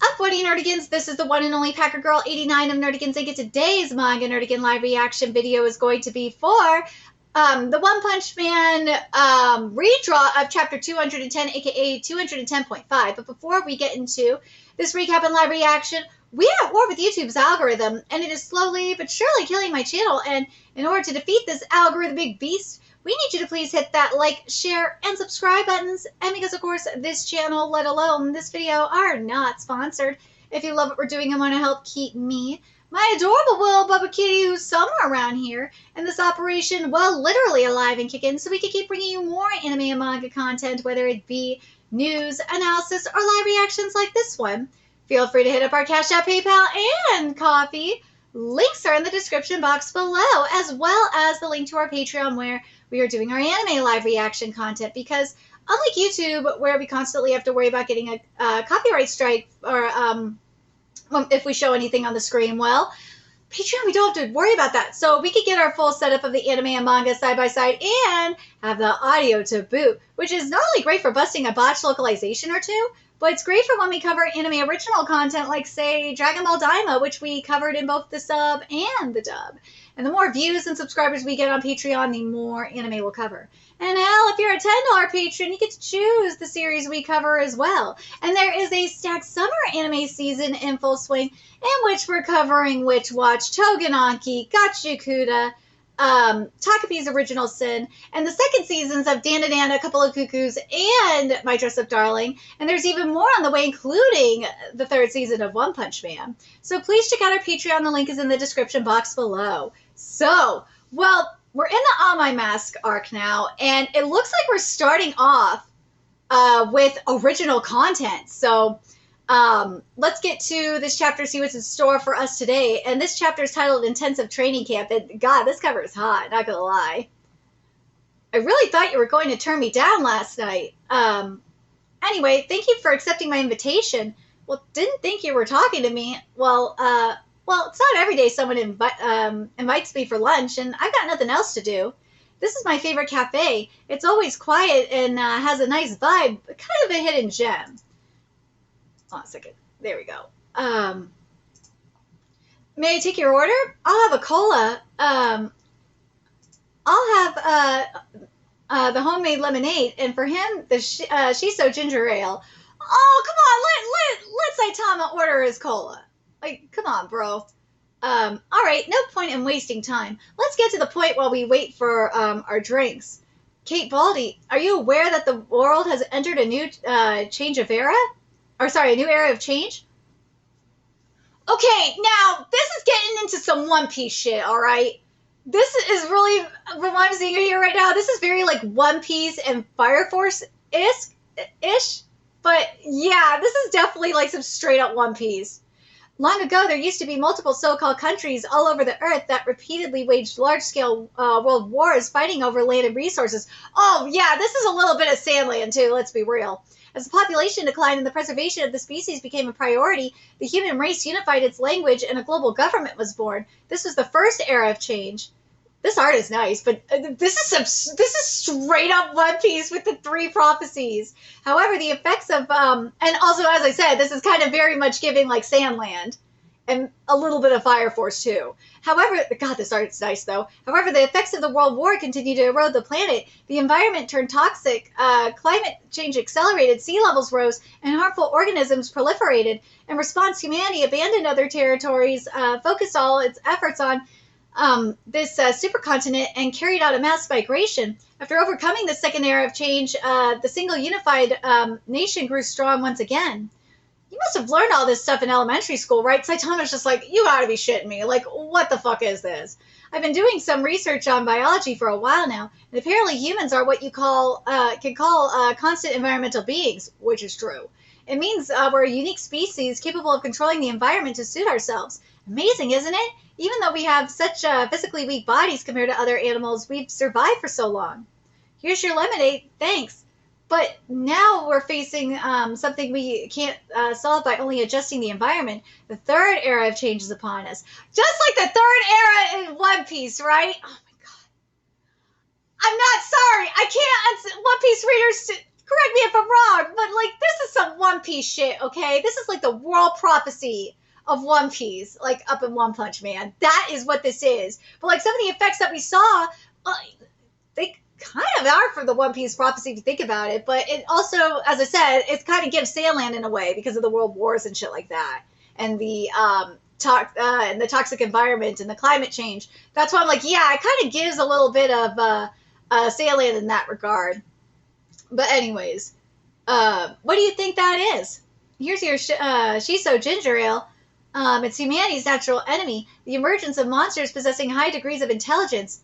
Up, what nerdigans? This is the one and only Packer Girl 89 of Nerdigans Inc. Today's Manga Nerdigan live reaction video is going to be for the One Punch Man redraw of chapter 210, aka 210.5. But before we get into this recap and live reaction, we are at war with YouTube's algorithm, and it is slowly but surely killing my channel. And in order to defeat this algorithmic beast, we need you to please hit that like, share, and subscribe buttons. And because, of course, this channel, let alone this video, are not sponsored. If you love what we're doing and want to help keep me, my adorable little Bubba Kitty, who's somewhere around here, and this operation, well, literally alive and kicking, so we can keep bringing you more anime and manga content, whether it be news, analysis, or live reactions like this one. Feel free to hit up our Cash App, PayPal, and Coffee. Links are in the description box below, as well as the link to our Patreon, where we are doing our anime live reaction content, because unlike YouTube, where we constantly have to worry about getting a copyright strike or if we show anything on the screen, well, Patreon, we don't have to worry about that. So we could get our full setup of the anime and manga side by side and have the audio to boot, which is not only great for busting a botched localization or two, but it's great for when we cover anime original content like, say, Dragon Ball Daima, which we covered in both the sub and the dub. And the more views and subscribers we get on Patreon, the more anime we'll cover. And hell, if you're a $10 patron, you get to choose the series we cover as well. And there is a stacked summer anime season in full swing, in which we're covering Witch Watch, Togenanki, Gachakuda, Takapi's Original Sin, and the second seasons of Dan Dan, A Couple of Cuckoos, and My Dress Up Darling. And there's even more on the way, including the third season of One Punch Man. So please check out our Patreon. The link is in the description box below. So, well, we're in the On My Mask arc now, and it looks like we're starting off with original content. So let's get to this chapter, see what's in store for us today. And this chapter is titled Intensive Training Camp. And God, this cover is hot, not gonna lie. I really thought you were going to turn me down last night. Anyway, thank you for accepting my invitation. Well, didn't think you were talking to me. Well, it's not every day someone invites me for lunch, and I've got nothing else to do. This is my favorite cafe. It's always quiet and has a nice vibe, but kind of a hidden gem. Hold on a second. There we go. May I take your order? I'll have a cola. I'll have the homemade lemonade, and for him, the shiso ginger ale. Oh, come on, let Saitama order his cola. Like, come on, bro. All right, no point in wasting time. Let's get to the point while we wait for our drinks. Kate Baldy, are you aware that the world has entered a new change of era? Or sorry, a new era of change? Okay, now, this is getting into some One Piece shit, all right? This is really, from what I'm seeing here right now, this is very, like, One Piece and Fire Force-ish. But, yeah, this is definitely, like, some straight-up One Piece. Long ago, there used to be multiple so-called countries all over the earth that repeatedly waged large-scale world wars fighting over land and resources. Oh, yeah, this is a little bit of Sandland, too, let's be real. As the population declined and the preservation of the species became a priority, the human race unified its language and a global government was born. This was the first era of change. This art is nice, but this is straight up One Piece with the 3 prophecies. However, the effects of, and also, as I said, this is kind of very much giving like Sandland and a little bit of Fire Force too. However, God, this art is nice though. However, the effects of the World War continue to erode the planet. The environment turned toxic, climate change accelerated, sea levels rose, and harmful organisms proliferated. In response, humanity abandoned other territories, focused all its efforts on this supercontinent and carried out a mass migration. After overcoming the second era of change, the single unified nation grew strong once again. You must have learned all this stuff in elementary school, right? Saitama's just like, you gotta be shitting me. Like, what the fuck is this? I've been doing some research on biology for a while now, and apparently humans are what you can call constant environmental beings, which is true. It means we're a unique species capable of controlling the environment to suit ourselves. Amazing, isn't it? Even though we have such physically weak bodies compared to other animals, we've survived for so long. Here's your lemonade, thanks. But now we're facing something we can't solve by only adjusting the environment. The third era of change is upon us. Just like the third era in One Piece, right? Oh my God. I'm not sorry. I can't, One Piece readers, correct me if I'm wrong, but like this is some One Piece shit, okay? This is like the world prophecy of One Piece, like up in One Punch Man. That is what this is. But like some of the effects that we saw, they kind of are for the One Piece prophecy if you think about it. But it also, as I said, it kind of gives Sandland in a way because of the world wars and shit like that, and the and the toxic environment and the climate change. That's why I'm like, yeah, it kind of gives a little bit of Sandland in that regard. But anyways, what do you think that is? Here's your Shiso ginger ale. It's humanity's natural enemy, the emergence of monsters possessing high degrees of intelligence.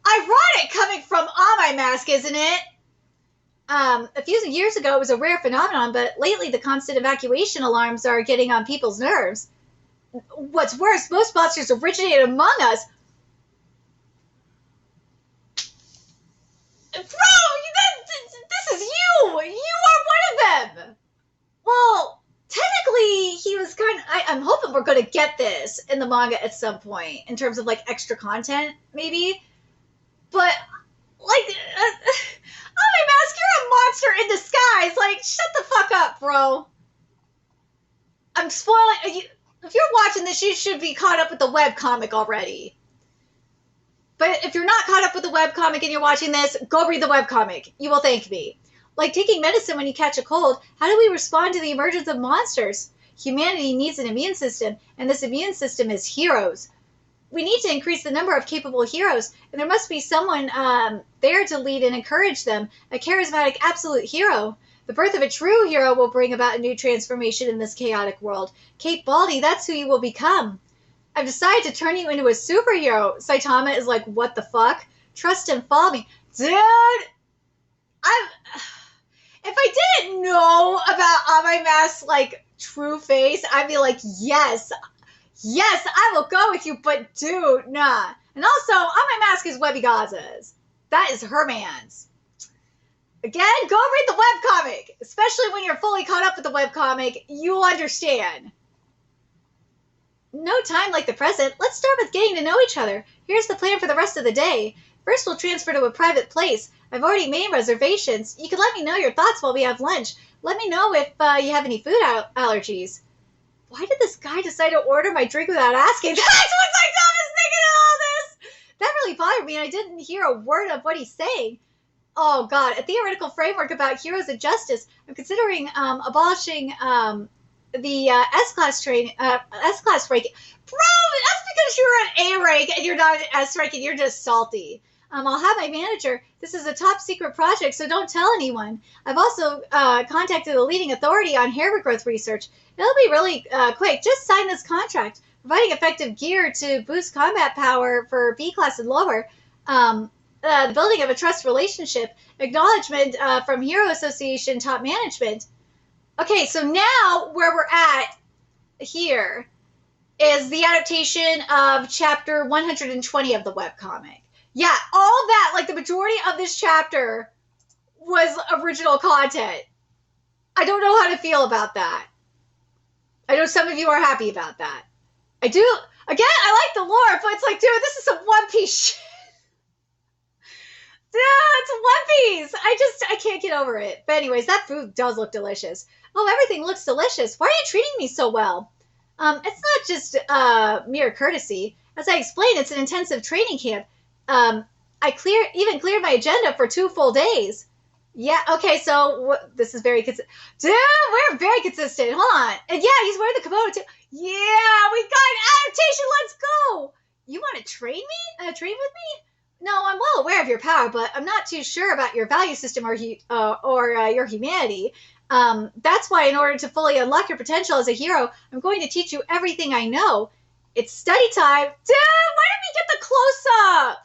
Ironic coming from On My Mask, isn't it? A few years ago, it was a rare phenomenon, but lately the constant evacuation alarms are getting on people's nerves. What's worse, most monsters originated among us. Bro, this is you! You are one of them! Well, technically, he was kind of... I'm hoping we're going to get this in the manga at some point, in terms of, like, extra content, maybe. But, like, On My Mask, you're a monster in disguise. Like, shut the fuck up, bro. I'm spoiling... If you're watching this, you should be caught up with the webcomic already. But if you're not caught up with the webcomic and you're watching this, go read the webcomic. You will thank me. Like taking medicine when you catch a cold, how do we respond to the emergence of monsters? Humanity needs an immune system, and this immune system is heroes. We need to increase the number of capable heroes, and there must be someone there to lead and encourage them, a charismatic absolute hero. The birth of a true hero will bring about a new transformation in this chaotic world. Kate Baldy, that's who you will become. I've decided to turn you into a superhero. Saitama is like, what the fuck? Trust and follow me. Dude, if I didn't know about On My Mask's, like, true face, I'd be like, yes, I will go with you, but dude, nah. And also, On My Mask is Webby Gaza's. That is her man's. Again, go read the webcomic. Especially when you're fully caught up with the webcomic, you'll understand. No time like the present. Let's start with getting to know each other. Here's the plan for the rest of the day. First, we'll transfer to a private place. I've already made reservations. You can let me know your thoughts while we have lunch. Let me know if you have any food allergies. Why did this guy decide to order my drink without asking? That's what Saitama's thinking of all this! That really bothered me, and I didn't hear a word of what he's saying. Oh, God. A theoretical framework about heroes and justice. I'm considering abolishing... the S-class ranking. Bro, that's because you're an A rank and you're not an S rank and you're just salty. I'll have my manager. This is a top secret project, so don't tell anyone. I've also contacted a leading authority on hair regrowth research. It'll be really quick. Just sign this contract. Providing effective gear to boost combat power for B-class and lower. The building of a trust relationship. Acknowledgement from Hero Association top management. Okay, so now where we're at here is the adaptation of chapter 120 of the webcomic. Yeah, all of that, like the majority of this chapter was original content. I don't know how to feel about that. I know some of you are happy about that. I do. Again, I like the lore, but it's like, dude, this is some One Piece shit. Dude, it's One Piece. I can't get over it. But anyways, that food does look delicious. Oh, everything looks delicious. Why are you treating me so well? It's not just mere courtesy. As I explained, it's an intensive training camp. I even cleared my agenda for 2 full days. Yeah, okay, so this is very consistent. Dude, we're very consistent. Hold on. And yeah, he's wearing the kimono too. Yeah, we got an adaptation. Let's go. You want to train me? Train with me? No, I'm well aware of your power, but I'm not too sure about your value system or your humanity. That's why in order to fully unlock your potential as a hero, I'm going to teach you everything I know. It's study time. Dude, why did we get the close-up?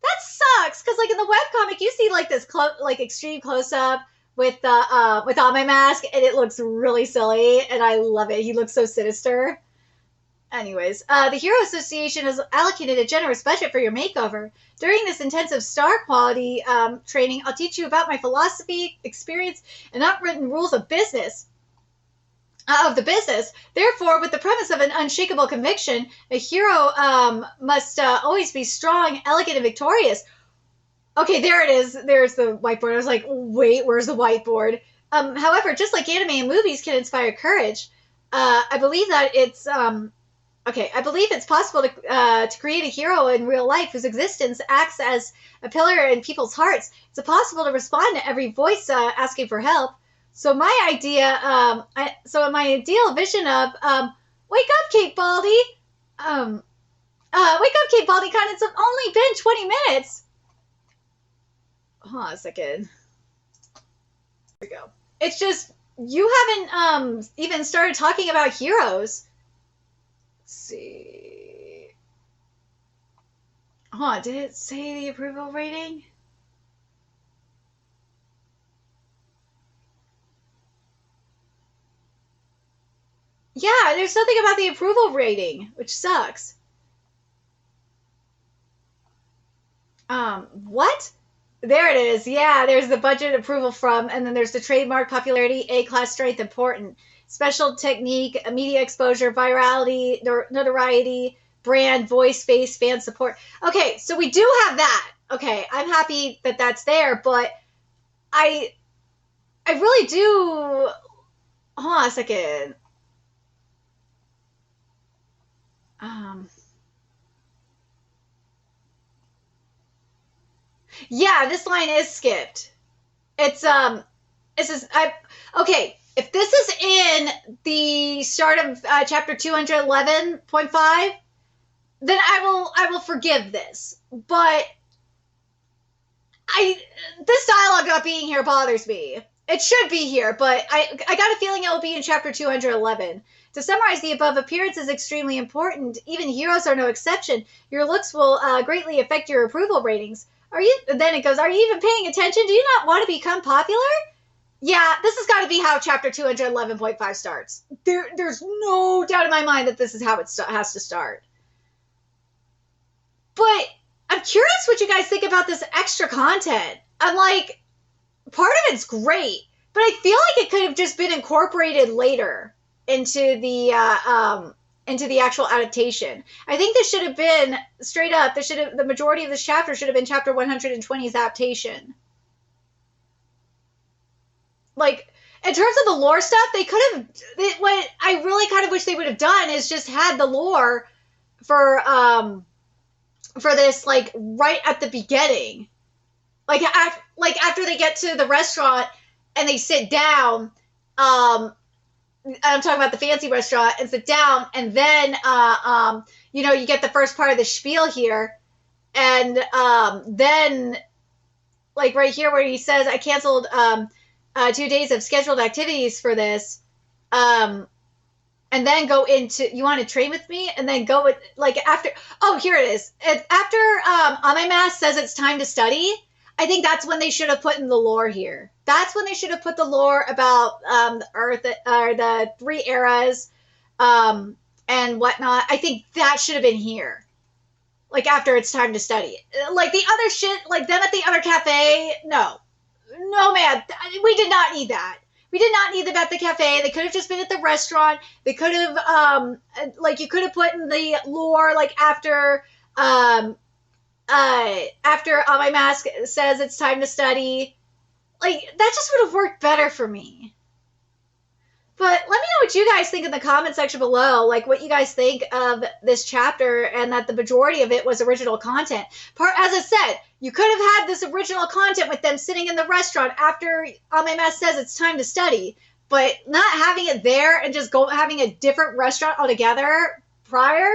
That sucks, because like in the webcomic, you see like this extreme close-up with On My Mask, and it looks really silly, and I love it. He looks so sinister. Anyways, the Hero Association has allocated a generous budget for your makeover. During this intensive star quality training, I'll teach you about my philosophy, experience, and unwritten rules of business. Therefore, with the premise of an unshakable conviction, a hero must always be strong, elegant, and victorious. Okay, there it is. There's the whiteboard. I was like, wait, where's the whiteboard? However, just like anime and movies can inspire courage, I believe that it's okay. I believe it's possible to create a hero in real life whose existence acts as a pillar in people's hearts. It's possible to respond to every voice asking for help. So my ideal vision of wake up, Kate Baldy. Um, wake up, Kate Baldy. Con, it's only been 20 minutes. Hold on a second. There we go. It's just you haven't even started talking about heroes. Let's see. Hold on, did it say the approval rating? Yeah, there's nothing about the approval rating, which sucks. What? There it is. Yeah, there's the budget approval from, and then there's the trademark popularity, A-class strength, important. Special technique, media exposure, virality, notoriety, brand, voice, face, fan support. Okay, so we do have that. Okay, I'm happy that that's there, but I really do. Hold on a second. Um, yeah, this line is skipped. It's this is I okay. If this is in the start of chapter 211.5, then I will forgive this. But this dialogue not being here bothers me. It should be here, but I got a feeling it will be in chapter 211. To summarize, the above appearance is extremely important. Even heroes are no exception. Your looks will greatly affect your approval ratings. Are you? Then it goes. Are you even paying attention? Do you not want to become popular? Yeah, this has got to be how chapter 211.5 starts. There's no doubt in my mind that this is how it has to start. But I'm curious what you guys think about this extra content. I'm like, part of it's great, but I feel like it could have just been incorporated later into the actual adaptation. I think this should have been straight up. The majority of this chapter should have been chapter 120's adaptation. Like, in terms of the lore stuff, they could have. What I really kind of wish they would have done is just had the lore for this like right at the beginning, like after they get to the restaurant and they sit down. I'm talking about the fancy restaurant and sit down, and then you get the first part of the spiel here, and then like right here where he says I canceled 2 days of scheduled activities for this, and then go into you want to train with me, and then go with like after here it is. After Amemass says it's time to study, I think that's when they should have put in the lore here. That's when they should have put the lore about the Earth or the 3 eras and whatnot. I think that should have been here. Like after it's time to study. Like the other shit, like them at the other cafe, no, man, we did not need that. We did not need them at the cafe. They could have just been at the restaurant. They could have, you could have put in the lore, like after My Mask says it's time to study. Like, that just would have worked better for me. But let me know what you guys think in the comment section below, like what you guys think of this chapter and that the majority of it was original content. As I said, you could have had this original content with them sitting in the restaurant after Amemass says it's time to study, but not having it there and just having a different restaurant altogether prior,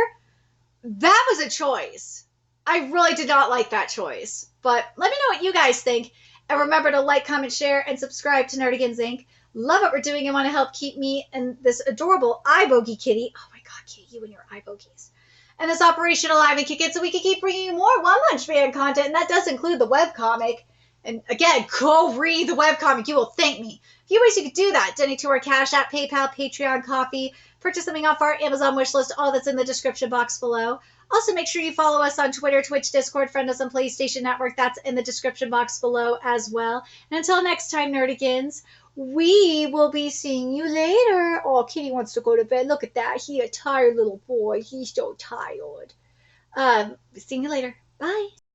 that was a choice. I really did not like that choice. But let me know what you guys think. And remember to like, comment, share, and subscribe to Nerdigans Inc. Love what we're doing and want to help keep me and this adorable eye bogey kitty. Oh my god, Kate, you and your eye bogeys. And this operation alive and kicking so we can keep bringing you more One Punch Man content. And that does include the webcomic. And again, go read the webcomic. You will thank me. A few ways you could do that. Donate to our Cash App, PayPal, Patreon, Coffee. Purchase something off our Amazon wishlist. All that's in the description box below. Also, make sure you follow us on Twitter, Twitch, Discord, friend us on PlayStation Network. That's in the description box below as well. And until next time, Nerdigans, we will be seeing you later. Oh, Kitty wants to go to bed. Look at that. He a tired little boy. He's so tired. Seeing you later. Bye.